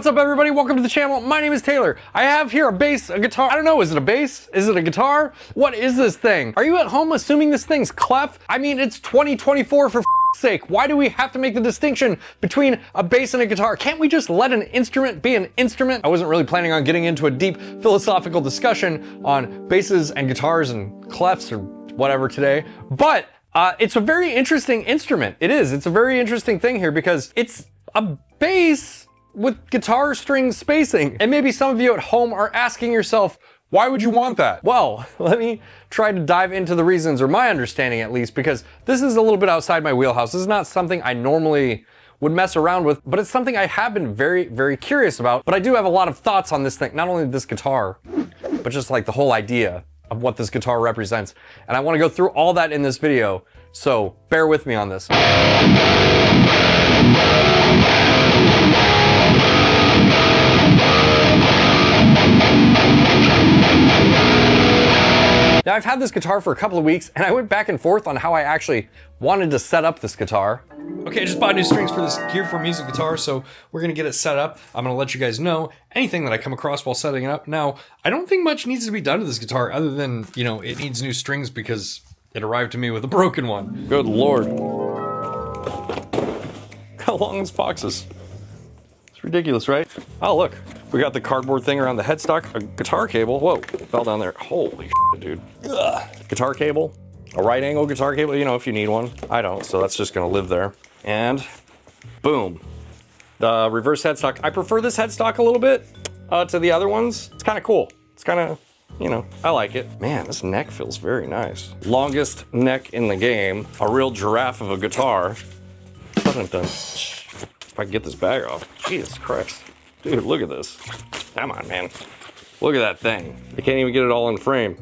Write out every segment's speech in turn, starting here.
What's up, everybody? Welcome to the channel. My name is Taylor. I have here a bass, a guitar. I don't know, is it a bass? Is it a guitar? What is this thing? Are you at home assuming this thing's clef? I mean, it's 2024 for sake. Why do we have to make the distinction between a bass and a guitar? Can't we just let an instrument be an instrument? I wasn't really planning on getting into a deep philosophical discussion on basses and guitars and clefs or whatever today, but it's a very interesting instrument. It is. It's a very interesting thing here because it's a bass with guitar string spacing. And maybe some of you at home are asking yourself, why would you want that? Well, let me try to dive into the reasons, or my understanding at least, because this is a little bit outside my wheelhouse. This is not something I normally would mess around with, but it's something I have been very, very curious about. But I do have a lot of thoughts on this thing, not only this guitar, but just like the whole idea of what this guitar represents. And I want to go through all that in this video, so bear with me on this. Now, I've had this guitar for a couple of weeks, and I went back and forth on how I actually wanted to set up this guitar. Okay, I just bought new strings for this Gear for Music guitar, so we're gonna get it set up. I'm gonna let you guys know anything that I come across while setting it up. Now, I don't think much needs to be done to this guitar other than, you know, it needs new strings because it arrived to me with a broken one. Good Lord. How long this box is. It's ridiculous, right? Oh, look. We got the cardboard thing around the headstock, a guitar cable. Whoa, fell down there. Holy shit, dude. Ugh. Guitar cable, a right angle guitar cable, you know, if you need one. I don't, so that's just gonna live there. And boom, the reverse headstock. I prefer this headstock a little bit to the other ones. It's kind of cool. It's kind of, you know, I like it. Man, this neck feels very nice. Longest neck in the game, a real giraffe of a guitar. If I can get this bag off, Jesus Christ. Dude, look at this. Come on, man. Look at that thing. I can't even get it all in frame.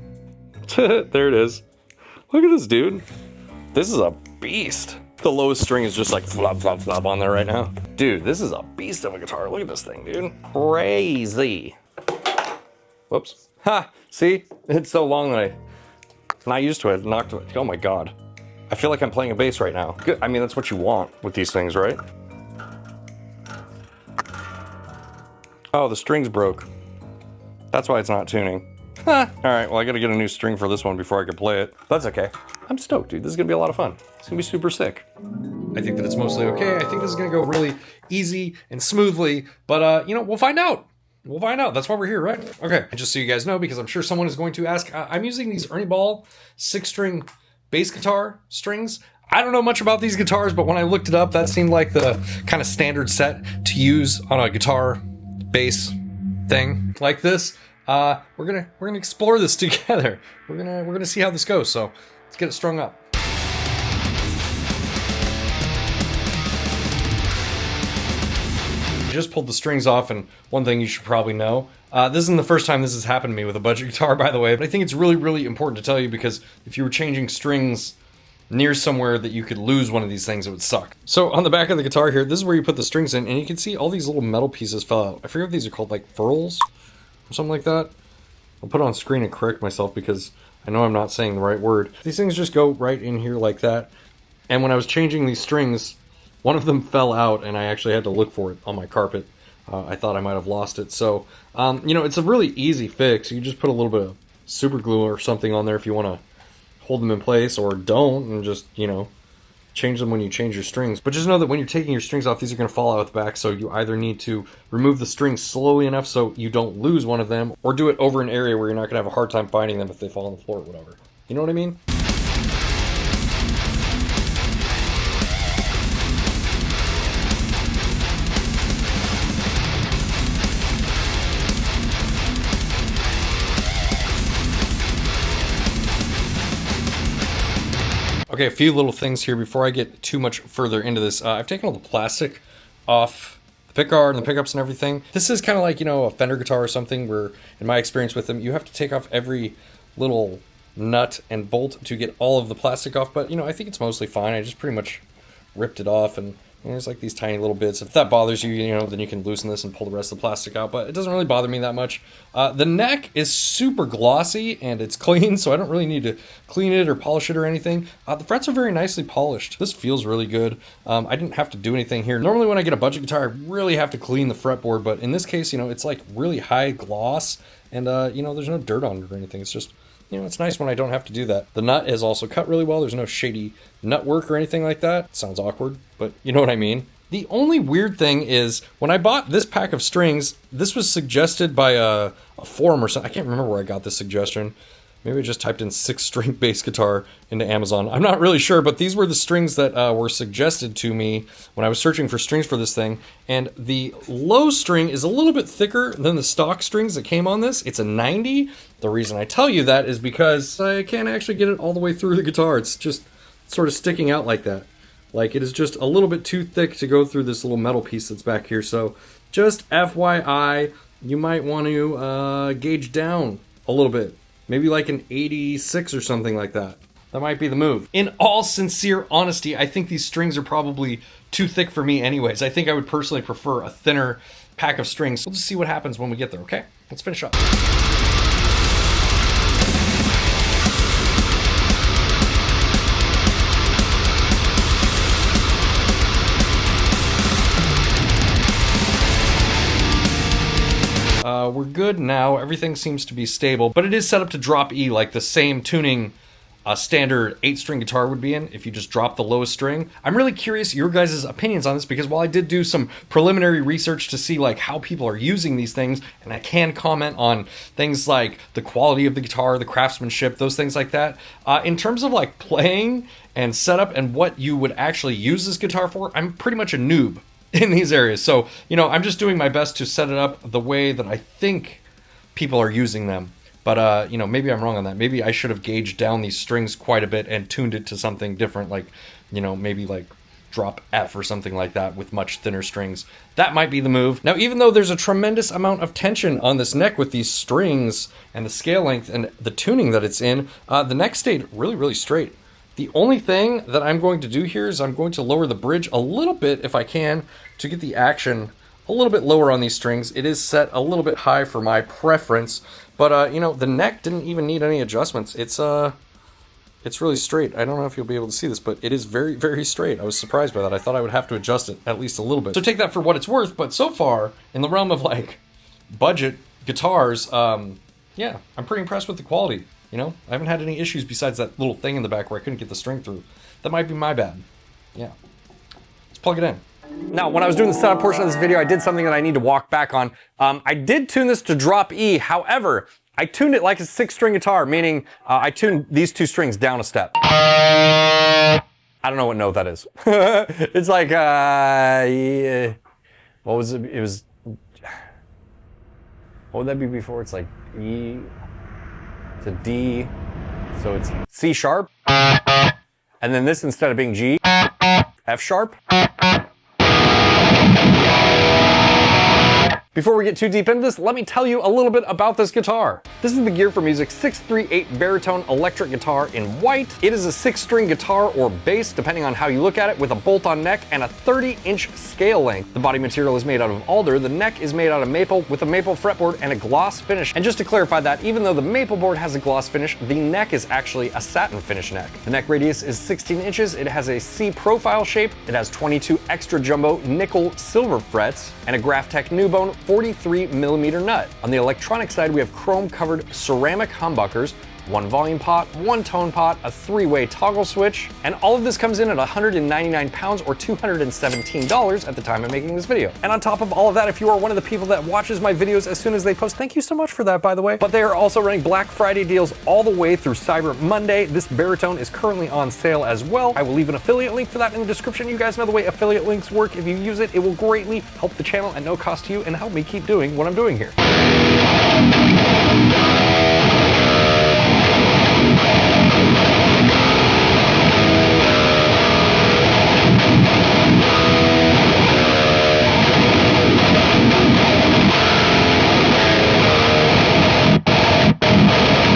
There it is. Look at this, dude. This is a beast. The lowest string is just like flop, flop, flop on there right now. Dude, this is a beast of a guitar. Look at this thing, dude. Crazy. Whoops. Ha! See? It's so long that I'm not used to it. Knocked it. Oh my God. I feel like I'm playing a bass right now. Good. I mean, that's what you want with these things, right? Oh, the string's broke. That's why it's not tuning. Huh. All right, well, I gotta get a new string for this one before I can play it. That's okay. I'm stoked, dude. This is gonna be a lot of fun. It's gonna be super sick. I think that it's mostly okay. I think this is gonna go really easy and smoothly, but you know, we'll find out. We'll find out. That's why we're here, right? Okay, and just so you guys know, because I'm sure someone is going to ask, I'm using these Ernie Ball 6-string bass guitar strings. I don't know much about these guitars, but when I looked it up, that seemed like the kind of standard set to use on a guitar bass thing like this. We're gonna explore this together. We're gonna see how this goes. So let's get it strung up. I just pulled the strings off, and one thing you should probably know, this isn't the first time this has happened to me with a budget guitar, by the way, but I think it's really, really important to tell you because if you were changing strings near somewhere that you could lose one of these things, it would suck. So on the back of the guitar here, this is where you put the strings in, and you can see all these little metal pieces fell out. I forget what these are called, like furls or something like that. I'll put it on screen and correct myself because I know I'm not saying the right word. These things just go right in here like that. And when I was changing these strings, one of them fell out and I actually had to look for it on my carpet. I thought I might have lost it. So, you know, it's a really easy fix. You just put a little bit of super glue or something on there if you want to hold them in place, or don't, and just, you know, change them when you change your strings. But just know that when you're taking your strings off, these are going to fall out at the back, so you either need to remove the strings slowly enough so you don't lose one of them, or do it over an area where you're not going to have a hard time finding them if they fall on the floor or whatever. You know what I mean? Okay, a few little things here before I get too much further into this. I've taken all the plastic off the pickguard and the pickups and everything. This is kind of like, you know, a Fender guitar or something where, in my experience with them, you have to take off every little nut and bolt to get all of the plastic off. But, you know, I think it's mostly fine. I just pretty much ripped it off and And there's like these tiny little bits. If that bothers you, you know, then you can loosen this and pull the rest of the plastic out, but it doesn't really bother me that much. The neck is super glossy and it's clean, so I don't really need to clean it or polish it or anything. The frets are very nicely polished. This feels really good. I didn't have to do anything here. Normally when I get a budget guitar, I really have to clean the fretboard, but in this case, you know, it's like really high gloss and, you know, there's no dirt on it or anything. It's just, you know, it's nice when I don't have to do that. The nut is also cut really well. There's no shady nut work or anything like that. Sounds awkward, but you know what I mean. The only weird thing is when I bought this pack of strings, this was suggested by a forum or something. I can't remember where I got this suggestion. Maybe I just typed in 6-string bass guitar into Amazon. I'm not really sure, but these were the strings that were suggested to me when I was searching for strings for this thing. And the low string is a little bit thicker than the stock strings that came on this. It's a 90. The reason I tell you that is because I can't actually get it all the way through the guitar. It's just sort of sticking out like that. Like it is just a little bit too thick to go through this little metal piece that's back here. So just FYI, you might want to gauge down a little bit. Maybe like an 86 or something like that. That might be the move. In all sincere honesty, I think these strings are probably too thick for me anyways. I think I would personally prefer a thinner pack of strings. We'll just see what happens when we get there, okay? Let's finish up. We're good now. Everything seems to be stable, but it is set up to drop E like the same tuning a standard 8-string guitar would be in if you just drop the lowest string. I'm really curious your guys' opinions on this because while I did do some preliminary research to see like how people are using these things, and I can comment on things like the quality of the guitar, the craftsmanship, those things like that. In terms of like playing and setup and what you would actually use this guitar for, I'm pretty much a noob in these areas. So, you know, I'm just doing my best to set it up the way that I think people are using them. But, you know, maybe I'm wrong on that. Maybe I should have gauged down these strings quite a bit and tuned it to something different, like, you know, maybe like drop F or something like that with much thinner strings. That might be the move. Now, even though there's a tremendous amount of tension on this neck with these strings and the scale length and the tuning that it's in, the neck stayed really, really straight. The only thing that I'm going to do here is I'm going to lower the bridge a little bit if I can to get the action a little bit lower on these strings. It is set a little bit high for my preference, but you know, the neck didn't even need any adjustments. It's really straight. I don't know if you'll be able to see this, but it is very, very straight. I was surprised by that. I thought I would have to adjust it at least a little bit. So take that for what it's worth, but so far, in the realm of like budget guitars, yeah, I'm pretty impressed with the quality. You know, I haven't had any issues besides that little thing in the back where I couldn't get the string through. That might be my bad. Yeah. Let's plug it in. Now, when I was doing the setup portion of this video, I did something that I need to walk back on. I did tune this to drop E. However, I tuned it like a 6-string guitar, meaning I tuned these 2 strings down a step. I don't know what note that is. It's like, yeah. What was it? It was, what would that be before? It's like E to D, so it's C sharp. And then this, instead of being G, F sharp. Before we get too deep into this, let me tell you a little bit about this guitar. This is the Gear for Music 638 baritone electric guitar in white. It is a 6-string guitar or bass, depending on how you look at it, with a bolt-on neck and a 30-inch scale length. The body material is made out of alder, the neck is made out of maple with a maple fretboard and a gloss finish. And just to clarify that, even though the maple board has a gloss finish, the neck is actually a satin finish neck. The neck radius is 16 inches, it has a C profile shape, it has 22 extra jumbo nickel silver frets, and a Graphtec Newbone 43mm nut. On the electronic side, we have chrome-covered ceramic humbuckers, 1 volume pot, 1 tone pot, a 3-way toggle switch, and all of this comes in at 199 pounds or $217 at the time of making this video. And on top of all of that, if you are one of the people that watches my videos as soon as they post, thank you so much for that, by the way. But they are also running Black Friday deals all the way through Cyber Monday. This baritone is currently on sale as well. I will leave an affiliate link for that in the description. You guys know the way affiliate links work. If you use it, it will greatly help the channel at no cost to you and help me keep doing what I'm doing here.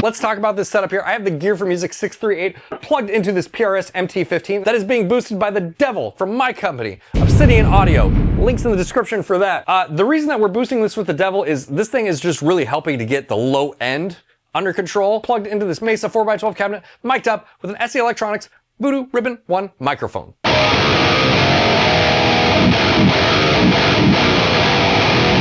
Let's talk about this setup here. I have the Gear for Music 638 plugged into this PRS MT15 that is being boosted by the devil from my company, Obsidian Audio. Links in the description for that. The reason that we're boosting this with the devil is this thing is just really helping to get the low end under control, plugged into this Mesa 4x12 cabinet, mic'd up with an SE Electronics Voodoo Ribbon 1 microphone.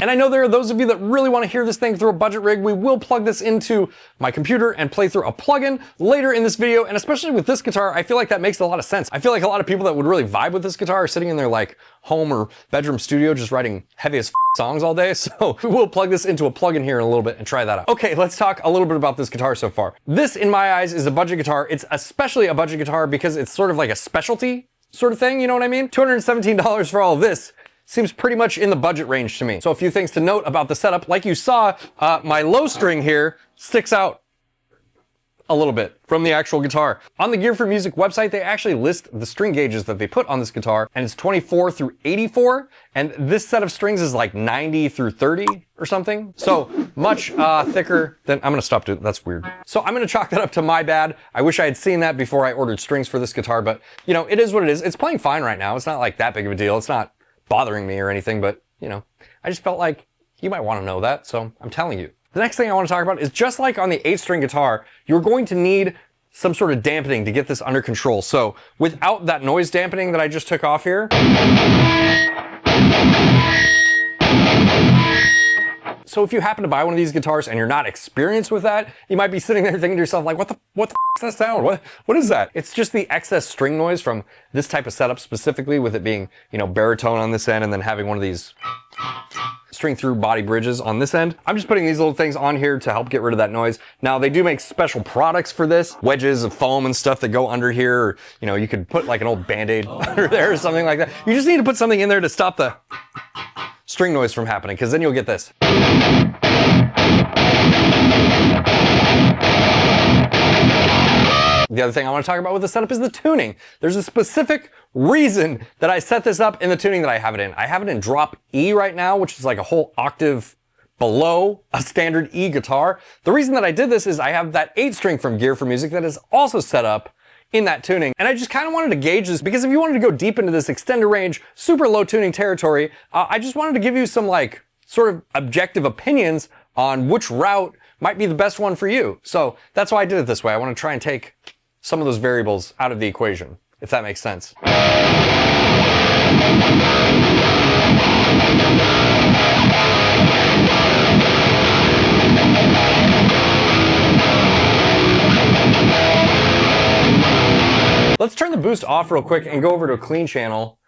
And I know there are those of you that really want to hear this thing through a budget rig. We will plug this into my computer and play through a plugin later in this video. And especially with this guitar, I feel like that makes a lot of sense. I feel like a lot of people that would really vibe with this guitar are sitting in their like home or bedroom studio just writing heavy as songs all day. So we will plug this into a plugin here in a little bit and try that out. Okay, let's talk a little bit about this guitar so far. This, in my eyes, is a budget guitar. It's especially a budget guitar because it's sort of like a specialty sort of thing, you know what I mean? $217 for all of this seems pretty much in the budget range to me. So a few things to note about the setup. Like you saw, my low string here sticks out a little bit from the actual guitar. On the Gear for Music website, they actually list the string gauges that they put on this guitar, and it's 24 through 84, and this set of strings is like 90 through 30 or something. So much thicker than, I'm gonna stop doing, that's weird. So I'm gonna chalk that up to my bad. I wish I had seen that before I ordered strings for this guitar, but you know, it is what it is. It's playing fine right now. It's not like that big of a deal. It's not bothering me or anything, but you know, I just felt like you might want to know that, so I'm telling you. The next thing I want to talk about is just like on the 8-string guitar, you're going to need some sort of dampening to get this under control. So without that noise dampening that I just took off here, so if you happen to buy one of these guitars and you're not experienced with that, you might be sitting there thinking to yourself like, what the f is that sound? What is that? It's just the excess string noise from this type of setup, specifically with it being, you know, baritone on this end and then having one of these string through body bridges on this end. I'm just putting these little things on here to help get rid of that noise. Now they do make special products for this, wedges of foam and stuff that go under here, or, you know, you could put like an old Band-Aid under there or something like that. You just need to put something in there to stop the string noise from happening, because then you'll get this. The other thing I want to talk about with the setup is the tuning. There's a specific reason that I set this up in the tuning that I have it in. I have it in drop E right now, which is like a whole octave below a standard E guitar. The reason that I did this is I have that 8-string from Gear for Music that is also set up in that tuning. And I just kind of wanted to gauge this because if you wanted to go deep into this extended range, super low tuning territory, I just wanted to give you some like sort of objective opinions on which route might be the best one for you. So that's why I did it this way. I want to try and take some of those variables out of the equation, if that makes sense. Let's turn the boost off real quick and go over to a clean channel,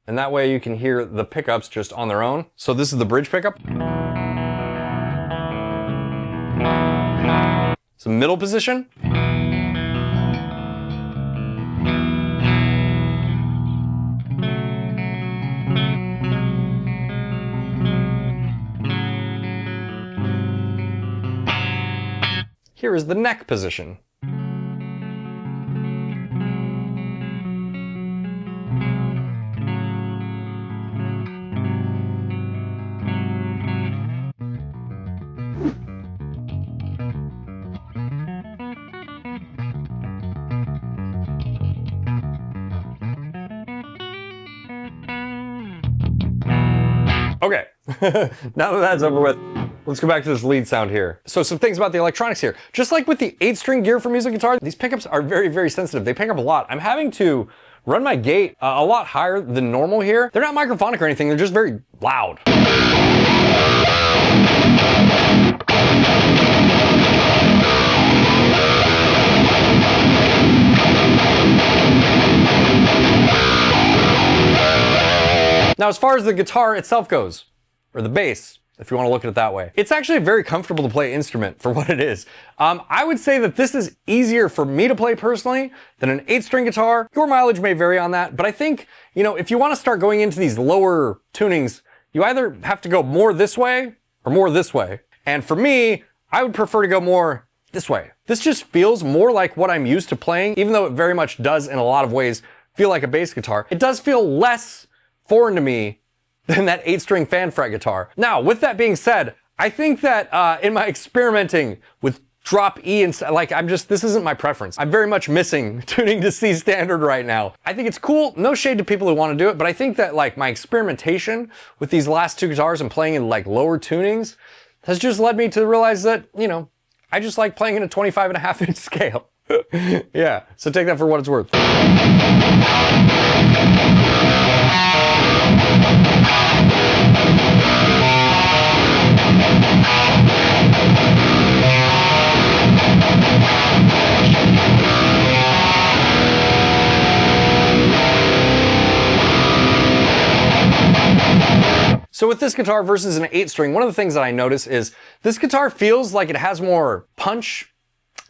and that way you can hear the pickups just on their own. So this is the bridge pickup. It's the middle position. Here is the neck position. Okay, now that that's over with, let's go back to this lead sound here. So some things about the electronics here. Just like with the 8-string Gear for Music guitar, these pickups are very, very sensitive. They pick up a lot. I'm having to run my gate a lot higher than normal here. They're not microphonic or anything, they're just very loud. Now, as far as the guitar itself goes, or the bass, if you want to look at it that way, it's actually a very comfortable to play instrument for what it is. I would say that this is easier for me to play personally than an 8-string guitar. Your mileage may vary on that, but I think, you know, if you want to start going into these lower tunings, you either have to go more this way or more this way. And for me, I would prefer to go more this way. This just feels more like what I'm used to playing, even though it very much does in a lot of ways feel like a bass guitar. It does feel less foreign to me than that 8-string fan fret guitar. Now, with that being said, I think that in my experimenting with drop E and like, this isn't my preference. I'm very much missing tuning to C standard right now. I think it's cool. No shade to people who want to do it, but I think that like my experimentation with these last two guitars and playing in like lower tunings has just led me to realize that, you know, I just like playing in a 25.5-inch scale. Yeah, so take that for what it's worth. So with this guitar versus an 8-string, one of the things that I notice is this guitar feels like it has more punch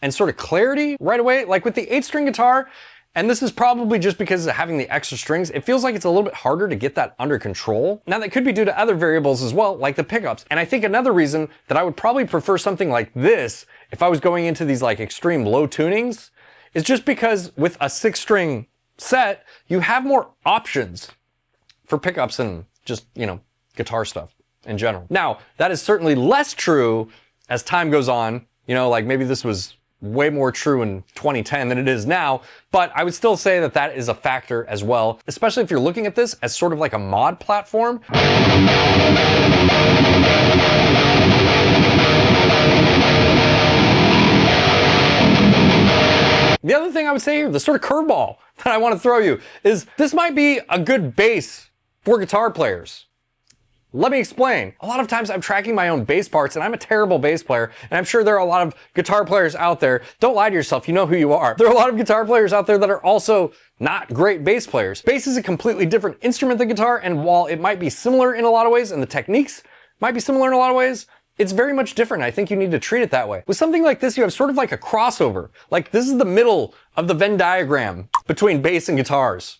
and sort of clarity right away. Like with the 8-string guitar, and this is probably just because of having the extra strings, it feels like it's a little bit harder to get that under control. Now that could be due to other variables as well, like the pickups. And I think another reason that I would probably prefer something like this if I was going into these like extreme low tunings is just because with a 6-string set, you have more options for pickups and just, you know, guitar stuff in general. Now, that is certainly less true as time goes on. You know, like maybe this was way more true in 2010 than it is now, but I would still say that that is a factor as well, especially if you're looking at this as sort of like a mod platform. The other thing I would say here, the sort of curveball that I want to throw you is this might be a good bass for guitar players. Let me explain. A lot of times I'm tracking my own bass parts and I'm a terrible bass player, and I'm sure there are a lot of guitar players out there. Don't lie to yourself, you know who you are. There are a lot of guitar players out there that are also not great bass players. Bass is a completely different instrument than guitar, and while it might be similar in a lot of ways and the techniques might be similar in a lot of ways, it's very much different. I think you need to treat it that way. With something like this, you have sort of like a crossover. Like this is the middle of the Venn diagram between bass and guitars,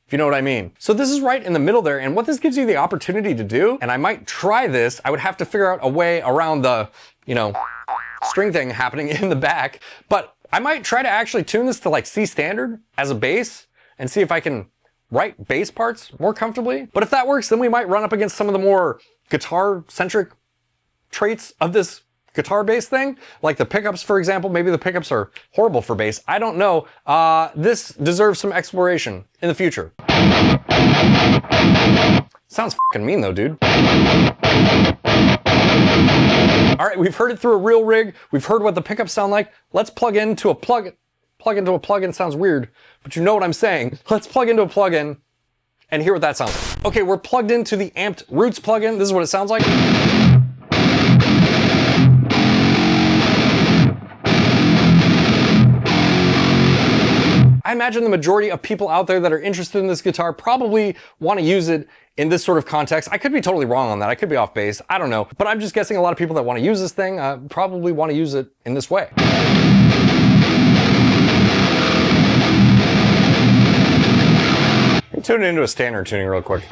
if you know what I mean. So this is right in the middle there, and what this gives you the opportunity to do, and I might try this, I would have to figure out a way around the, you know, string thing happening in the back, but I might try to actually tune this to like C standard as a bass and see if I can write bass parts more comfortably. But if that works, then we might run up against some of the more guitar-centric traits of this guitar bass thing, like the pickups, for example. Maybe the pickups are horrible for bass. I don't know. This deserves some exploration in the future. Sounds fucking mean though, dude. All right, we've heard it through a real rig. We've heard what the pickups sound like. Let's plug into a plug-in. Plug into a plug-in sounds weird, but you know what I'm saying. Let's plug into a plug-in and hear what that sounds like. Okay, we're plugged into the Amped Roots plugin. This is what it sounds like. I imagine the majority of people out there that are interested in this guitar probably want to use it in this sort of context. I could be totally wrong on that. I could be off base. I don't know. But I'm just guessing a lot of people that want to use this thing probably want to use it in this way. Tune it into a standard tuning real quick.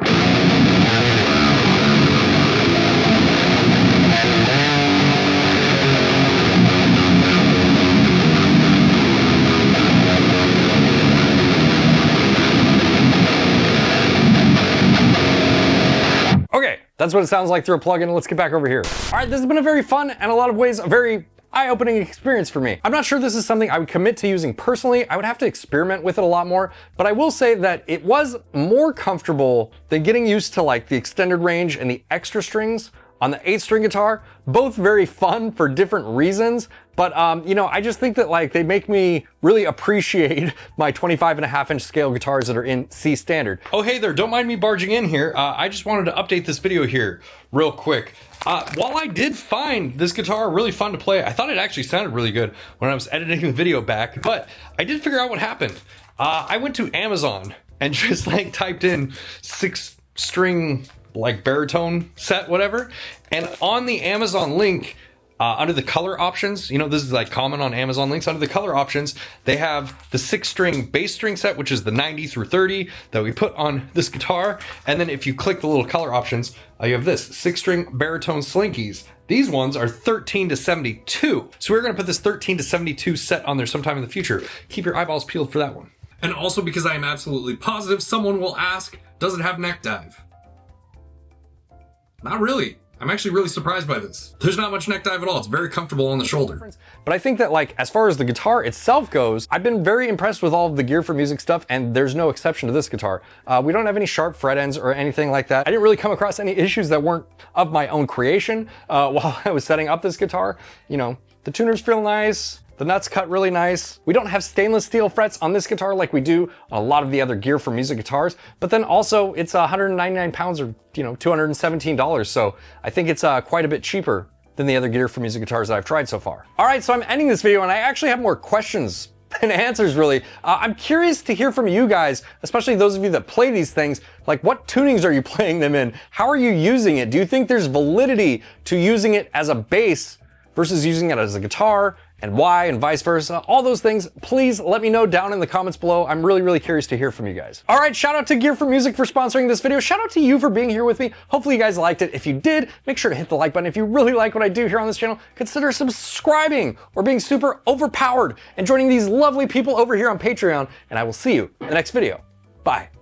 Okay, that's what it sounds like through a plugin. Let's get back over here. All right, this has been a very fun and a lot of ways a very eye-opening experience for me. I'm not sure this is something I would commit to using personally. I would have to experiment with it a lot more, but I will say that it was more comfortable than getting used to like the extended range and the extra strings on the 8-string guitar. Both very fun for different reasons, but you know, I just think that like they make me really appreciate my 25.5-inch scale guitars that are in C standard. Oh, hey there, don't mind me barging in here. I just wanted to update this video here real quick. While I did find this guitar really fun to play, I thought it actually sounded really good when I was editing the video back, but I did figure out what happened. I went to Amazon and just like typed in 6-string like baritone set, whatever, and on the Amazon link, under the color options, you know, this is like common on Amazon links, under the color options, they have the 6-string bass string set, which is the 90 through 30 that we put on this guitar. And then if you click the little color options, you have this 6-string baritone slinkies. These ones are 13 to 72. So we're gonna put this 13 to 72 set on there sometime in the future. Keep your eyeballs peeled for that one. And also because I am absolutely positive someone will ask, does it have neck dive? Not really. I'm actually really surprised by this. There's not much neck dive at all. It's very comfortable on the shoulder. But I think that, like, as far as the guitar itself goes, I've been very impressed with all of the Gear for Music stuff, and there's no exception to this guitar. We don't have any sharp fret ends or anything like that. I didn't really come across any issues that weren't of my own creation while I was setting up this guitar. You know, the tuners feel nice. The nuts cut really nice. We don't have stainless steel frets on this guitar like we do on a lot of the other Gear for Music guitars, but then also it's 199 pounds or, you know, $217. So I think it's quite a bit cheaper than the other Gear for Music guitars that I've tried so far. All right, so I'm ending this video and I actually have more questions than answers really. I'm curious to hear from you guys, especially those of you that play these things. Like, what tunings are you playing them in? How are you using it? Do you think there's validity to using it as a bass versus using it as a guitar? And why, and vice versa, all those things, please let me know down in the comments below. I'm really, really curious to hear from you guys. All right, shout out to Gear for Music for sponsoring this video. Shout out to you for being here with me. Hopefully you guys liked it. If you did, make sure to hit the like button. If you really like what I do here on this channel, consider subscribing or being super overpowered and joining these lovely people over here on Patreon. And I will see you in the next video. Bye.